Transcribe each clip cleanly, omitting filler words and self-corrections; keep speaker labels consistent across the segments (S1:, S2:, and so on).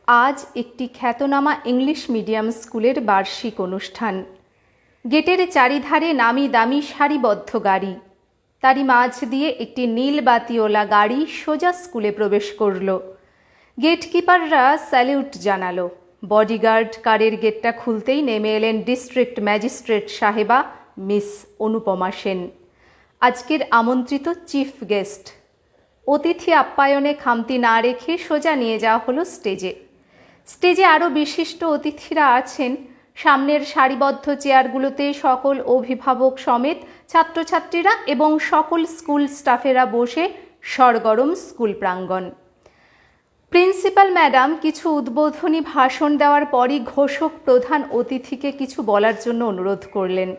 S1: আজ একটি খ্যাতনামা ইংলিশ মিডিয়াম স্কুলের বার্ষিক অনুষ্ঠান। গেটের চারিধারে নামি দামি সারিবদ্ধ গাড়ি, তারই মাঝ দিয়ে একটি নীল বাতিওয়ালা গাড়ি সোজা স্কুলে প্রবেশ করল। গেটকিপাররা স্যালিউট জানালো। বডিগার্ড কারের গেটটা খুলতেই নেমে এলেন ডিস্ট্রিক্ট ম্যাজিস্ট্রেট সাহেবা মিস অনুপমা সেন, আজকের আমন্ত্রিত চিফ গেস্ট। অতিথি আপ্যায়নে খামতি না রেখে সোজা নিয়ে যাওয়া হলো স্টেজে আরও বিশিষ্ট অতিথিরা আছেন। সামনের সারিবদ্ধ চেয়ারগুলোতে সকল অভিভাবক সমেত ছাত্রছাত্রীরা এবং সকল স্কুল স্টাফেরা বসে সরগরম স্কুল প্রাঙ্গণ। প্রিন্সিপাল ম্যাডাম কিছু উদ্বোধনী ভাষণ দেওয়ার পরই ঘোষক প্রধান অতিথিকে কিছু বলার জন্য অনুরোধ করলেন।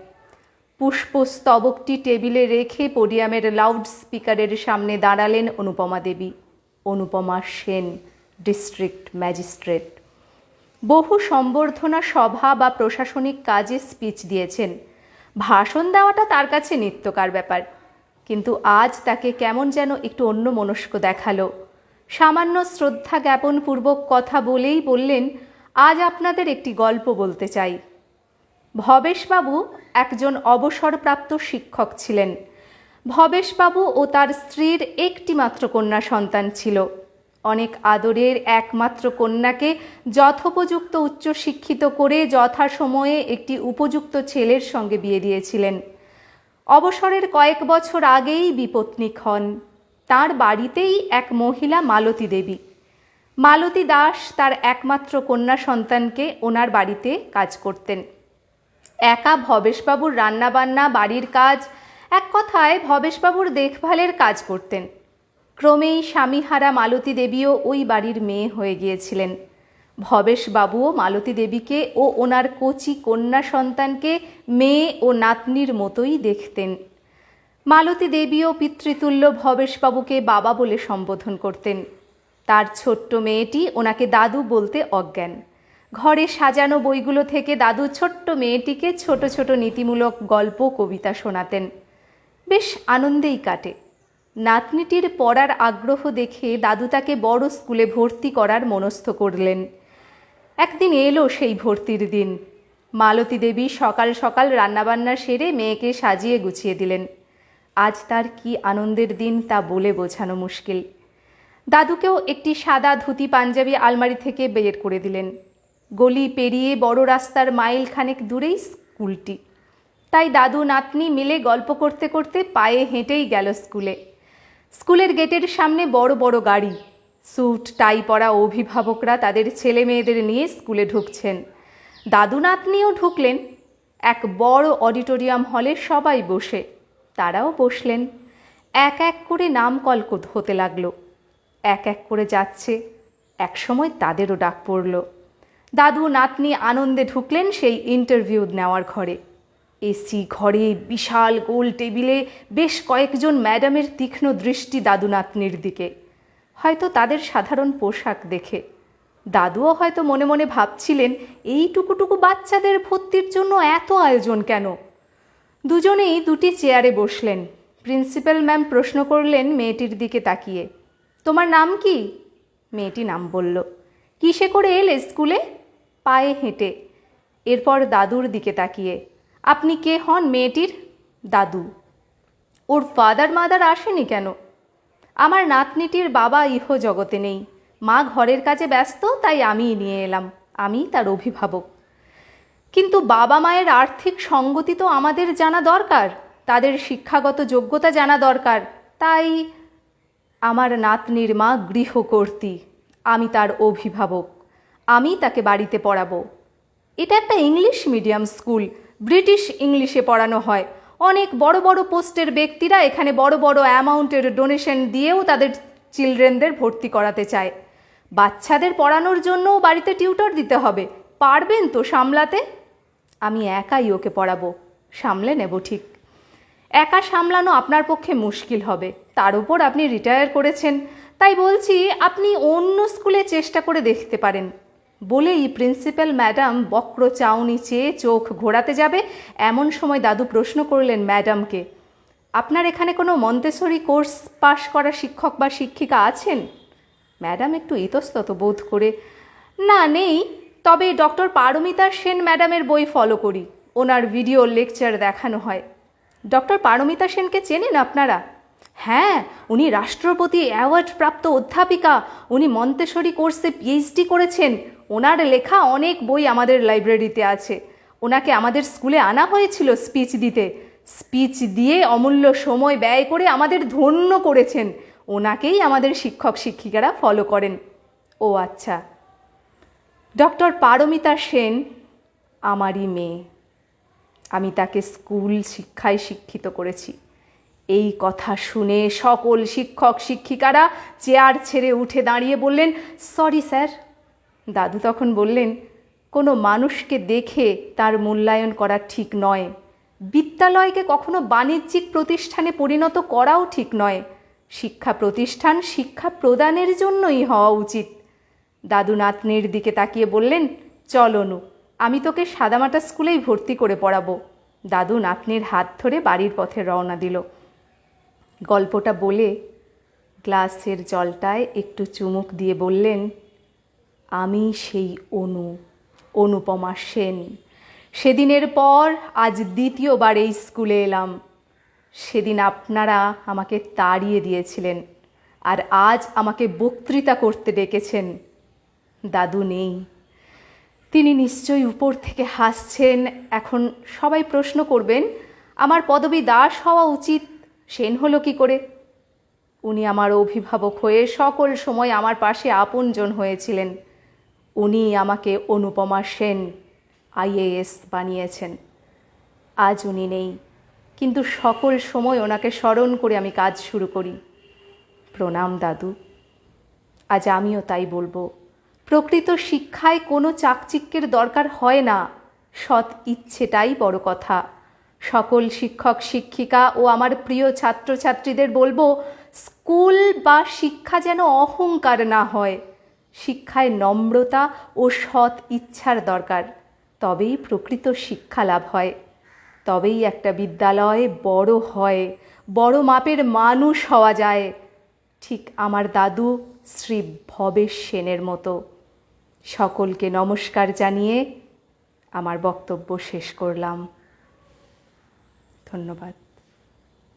S1: পুষ্পস্তবকটি টেবিলে রেখে পোডিয়ামের লাউড স্পিকারের সামনে দাঁড়ালেন অনুপমা দেবী, অনুপমা সেন, ডিস্ট্রিক্ট ম্যাজিস্ট্রেট। বহু সম্বর্ধনা সভা বা প্রশাসনিক কাজে স্পিচ দিয়েছেন। ভাষণ দেওয়াটা তার কাছে নিত্যকার ব্যাপার, কিন্তু আজ তাকে কেমন যেন একটু অন্যমনস্ক দেখালো। সামান্য শ্রদ্ধা জ্ঞাপনপূর্বক কথা বলেই বললেন, আজ আপনাদের একটি গল্প বলতে চাই। ভবেশবাবু একজন অবসরপ্রাপ্ত শিক্ষক ছিলেন। ভবেশবাবু ও তার স্ত্রীর একটি মাত্র কন্যা সন্তান ছিল। অনেক আদরের একমাত্র কন্যাকে যথোপযুক্ত উচ্চশিক্ষিত করে যথাসময়ে একটি উপযুক্ত ছেলের সঙ্গে বিয়ে দিয়েছিলেন। অবসরের কয়েক বছর আগেই বিপত্নিক হন। তাঁর বাড়িতেই এক মহিলা মালতী দেবী। মালতী দাস তার একমাত্র কন্যা সন্তানকে ওনার বাড়িতে কাজ করতেন। একা ভবেশবাবুর রান্নাবান্না, বাড়ির কাজ, এক কথায় ভবেশবাবুর দেখভালের কাজ করতেন। ক্রমেই স্বামীহারা মালতী দেবীও ওই বাড়ির মেয়ে হয়ে গিয়েছিলেন। ভবেশবাবুও মালতী দেবীকে ও ওনার কচি কন্যা সন্তানকে মেয়ে ও নাতনির মতোই দেখতেন। মালতী দেবীও পিতৃতুল্য ভবেশবাবুকে বাবা বলে সম্বোধন করতেন। তার ছোট্ট মেয়েটি ওনাকে দাদু বলতে অজ্ঞান। ঘরে সাজানো বইগুলো থেকে দাদু ছোট্ট মেয়েটিকে ছোট ছোট নীতিমূলক গল্প, কবিতা শোনাতেন। বেশ আনন্দেই কাটে। নাতনিটির পড়ার আগ্রহ দেখে দাদু তাকে বড় স্কুলে ভর্তি করার মনস্থ করলেন। একদিন এলো সেই ভর্তির দিন। মালতী দেবী সকাল সকাল রান্নাবান্না সেরে মেয়েকে সাজিয়ে গুছিয়ে দিলেন। আজ তার কি আনন্দের দিন তা বলে বোঝানো মুশকিল। দাদুকেও একটি সাদা ধুতি পাঞ্জাবি আলমারি থেকে বের করে দিলেন। গলি পেরিয়ে বড় রাস্তার মাইল খানেক দূরেই স্কুলটি। তাই দাদু নাতনি মিলে গল্প করতে করতে পায়ে হেঁটেই গেল স্কুলে। স্কুলের গেটের সামনে বড় বড় গাড়ি, স্যুট টাই পরা অভিভাবকরা তাদের ছেলে মেয়েদের নিয়ে স্কুলে ঢুকছেন। দাদু নাতনিও ঢুকলেন। এক বড় অডিটোরিয়াম হলে সবাই বসে, তারাও বসলেন। এক এক করে নাম কল হতে লাগলো। এক এক করে যাচ্ছে। একসময় তাদেরও ডাক পড়ল। দাদু নাতনি আনন্দে ঢুকলেন সেই ইন্টারভিউ নেওয়ার ঘরে। এসি ঘরে বিশাল গোল টেবিলে বেশ কয়েকজন ম্যাডামের তীক্ষ্ণ দৃষ্টি দাদু নাতনির দিকে, হয়তো তাদের সাধারণ পোশাক দেখে। দাদুও হয়তো মনে মনে ভাবছিলেন, এই টুকুটুকু বাচ্চাদের ভর্তির জন্য এত আয়োজন কেন। দুজনেই দুটি চেয়ারে বসলেন। প্রিন্সিপাল ম্যাম প্রশ্ন করলেন মেয়েটির দিকে তাকিয়ে, তোমার নাম কি? মেয়েটি নাম বলল। কিসে করে এলে স্কুলে? পায়ে হেঁটে। এরপর দাদুর দিকে তাকিয়ে, আপনি কে হন মেয়েটির? দাদু। ওর ফাদার মাদার আসেনি কেন? আমার নাতনিটির বাবা ইহ জগতে নেই, মা ঘরের কাজে ব্যস্ত, তাই আমিই নিয়ে এলাম, আমি তার অভিভাবক। কিন্তু বাবা মায়ের আর্থিক সঙ্গতি তো আমাদের জানা দরকার, তাদের শিক্ষাগত যোগ্যতা জানা দরকার। তাই আমার নাতনির মা গৃহকর্ত্রী, আমি তার অভিভাবক, আমি তাকে বাড়িতে পড়াবো। এটা একটা ইংলিশ মিডিয়াম স্কুল, ব্রিটিশ ইংলিশে পড়ানো হয়। অনেক বড় বড় পোস্টের ব্যক্তিরা এখানে বড় বড় অ্যামাউন্টের ডোনেশন দিয়েও তাদের চিলড্রেনদের ভর্তি করাতে চায়। বাচ্চাদের পড়ানোর জন্যও বাড়িতে টিউটর দিতে হবে, পারবেন তো সামলাতে? আমি একাই ওকে পড়াবো, সামলে নেব ঠিক। একা সামলানো আপনার পক্ষে মুশকিল হবে, তার উপর আপনি রিটায়ার করেছেন। তাই বলছি আপনি অন্য স্কুলে চেষ্টা করে দেখতে পারেন। বলেই প্রিন্সিপাল ম্যাডাম বক্র চাউনি চেয়ে চোখ ঘোরাতে যাবে, এমন সময় দাদু প্রশ্ন করলেন ম্যাডামকে, আপনার এখানে কোনো মন্তেসরি কোর্স পাশ করা শিক্ষক বা শিক্ষিকা আছেন? ম্যাডাম একটু ইতস্তত বোধ করে না নেই, তবে ডক্টর পারমিতা সেন ম্যাডামের বই ফলো করি, ওনার ভিডিও লেকচার দেখানো হয়। ডক্টর পারমিতা সেনকে চেনেন আপনারা? হ্যাঁ, উনি রাষ্ট্রপতি অ্যাওয়ার্ড প্রাপ্ত অধ্যাপিকা, উনি মন্তেশ্বরী কোর্সে পিএইচডি করেছেন। ওনার লেখা অনেক বই আমাদের লাইব্রেরিতে আছে। ওনাকে আমাদের স্কুলে আনা হয়েছিল স্পিচ দিতে, স্পিচ দিয়ে অমূল্য সময় ব্যয় করে আমাদের ধন্য করেছেন। ওনাকেই আমাদের শিক্ষক শিক্ষিকারা ফলো করেন। ও আচ্ছা, ডক্টর পারমিতা সেন আমারই মেয়ে, আমি তাকে স্কুল শিক্ষায় শিক্ষিত করেছি। এই কথা শুনে সকল শিক্ষক শিক্ষিকারা চেয়ার ছেড়ে উঠে দাঁড়িয়ে বললেন, সরি স্যার। দাদু তখন বললেন, কোনো মানুষকে দেখে তার মূল্যায়ন করা ঠিক নয়, বিদ্যালয়কে কখনো বাণিজ্যিক প্রতিষ্ঠানে পরিণত করাও ঠিক নয়। শিক্ষা প্রতিষ্ঠান শিক্ষা প্রদানের জন্যই হওয়া উচিত। দাদু নাতনির দিকে তাকিয়ে বললেন, চল অনু, আমি তোকে সাদামাটা স্কুলেই ভর্তি করে পড়াবো। দাদু নাতনির হাত ধরে বাড়ির পথে রওনা দিল। গল্পটা বলে গ্লাসের জলটায় একটু চুমুক দিয়ে বললেন, আমি সেই অনুপমা সেন। সেদিনের পর আজ দ্বিতীয়বার এই স্কুলে এলাম। সেদিন আপনারা আমাকে তাড়িয়ে দিয়েছিলেন, আর আজ আমাকে বক্তৃতা করতে ডেকেছেন। দাদু নেই, তিনি নিশ্চয়ই উপর থেকে হাসছেন। এখন সবাই প্রশ্ন করবেন, আমার পদবী দাস হওয়া উচিত, সেন হলো কি করে? উনি আমার অভিভাবক হয়ে সকল সময় আমার পাশে আপনজন হয়েছিলেন। উনি আমাকে অনুপমা সেন আইএএস বানিয়েছেন। আজ উনি নেই, কিন্তু সকল সময় ওনাকে স্মরণ করে আমি কাজ শুরু করি। প্রণাম দাদু। আজ আমিও তাই বলবো, প্রকৃত শিক্ষায় কোনো চাকচিক্যের দরকার হয় না, সৎ ইচ্ছেটাই বড় কথা। সকল শিক্ষক শিক্ষিকা ও আমার প্রিয় ছাত্রছাত্রীদের বলবো, স্কুল বা শিক্ষা যেন অহংকার না হয়। শিক্ষায় নম্রতা ও সৎ ইচ্ছার দরকার, তবেই প্রকৃত শিক্ষা লাভ হয়, তবেই একটা বিদ্যালয় বড় হয়, বড় মাপের মানুষ হওয়া যায়, ঠিক আমার দাদু শ্রী ভবেশ সেনের মতো। সকলকে নমস্কার জানিয়ে আমার বক্তব্য শেষ করলাম। ধন্যবাদ।